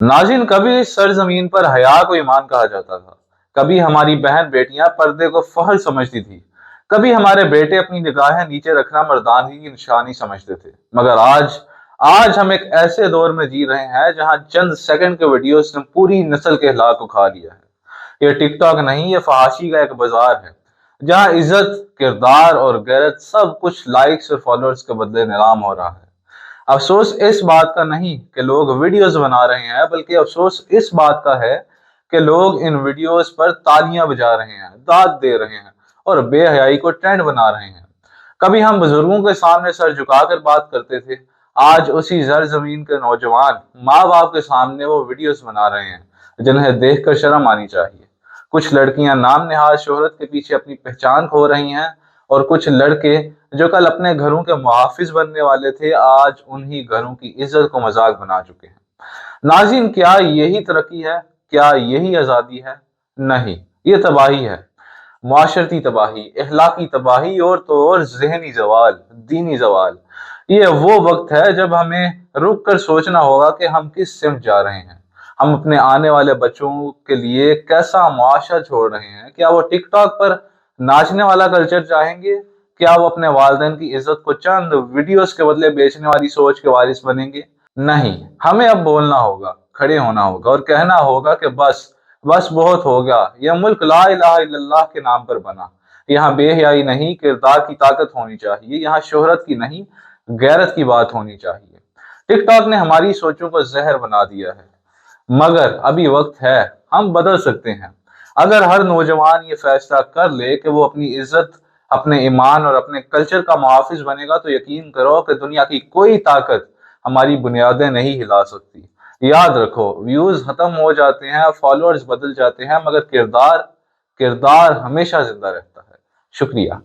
नाज़रीन, कभी इस सरजमीन पर हया को ईमान कहा जाता था। कभी हमारी बहन बेटियां पर्दे को फहर समझती थी। कभी हमारे बेटे अपनी निगाहें नीचे रखना मर्दानगी की निशानी समझते थे। मगर आज आज हम एक ऐसे दौर में जी रहे हैं जहां चंद सेकंड के वीडियोस ने पूरी नस्ल के अखलाक को खा लिया है। ये टिकटॉक नहीं, ये फहाशी का एक बाजार है जहां इज्जत, किरदार और गैरत सब कुछ लाइक्स और फॉलोअर्स के बदले नीलाम हो रहा है। अफसोस इस बात का नहीं कि लोग वीडियोस बना रहे हैं, बल्कि अफसोस इस बात का है कि लोग इन वीडियोस पर तालियां बजा रहे हैं, दाद दे रहे हैं और बेहयाई को ट्रेंड बना रहे हैं। कभी हम बुजुर्गों के सामने सर झुकाकर बात करते थे, आज उसी जर जमीन के नौजवान माँ बाप के सामने वो वीडियोस बना रहे हैं जिन्हें देखकर शर्म आनी चाहिए। कुछ लड़कियां नाम निहाद शोहरत के पीछे अपनी पहचान खो रही हैं, और कुछ लड़के जो कल अपने घरों के मुहाफिज बनने वाले थे, आज उन्हीं घरों की इज्जत को मजाक बना चुके हैं। नाज़रीन, क्या यही तरक्की है? क्या यही आज़ादी है? नहीं, ये तबाही है। माशरती तबाही, अखलाकी तबाही और तो और जहनी जवाल, दीनी जवाल। ये वो वक्त है जब हमें रुक कर सोचना होगा कि हम किस सिमत जा रहे हैं। हम अपने आने वाले बच्चों के लिए कैसा मुआशरा छोड़ रहे हैं? क्या वो टिकटॉक पर नाचने वाला कल्चर चाहेंगे? क्या वो अपने वालिदैन की इज्जत को चंद वीडियोस के बदले बेचने वाली सोच के वारिस बनेंगे? नहीं, हमें अब बोलना होगा, खड़े होना होगा और कहना होगा कि बस, बस बहुत हो गया। यह मुल्क ला इलाहा इल्लल्लाह के नाम पर बना। यहाँ बेहयाई नहीं, किरदार की ताकत होनी चाहिए। यहाँ शोहरत की नहीं, गैरत की बात होनी चाहिए। टिकटॉक ने हमारी सोचों को जहर बना दिया है, मगर अभी वक्त है, हम बदल सकते हैं। अगर हर नौजवान ये फैसला कर ले कि वो अपनी इज्जत, अपने ईमान और अपने कल्चर का मुहाफिज बनेगा, तो यकीन करो कि दुनिया की कोई ताकत हमारी बुनियादें नहीं हिला सकती। याद रखो, व्यूज खत्म हो जाते हैं, फॉलोअर्स बदल जाते हैं, मगर किरदार किरदार हमेशा जिंदा रहता है। शुक्रिया।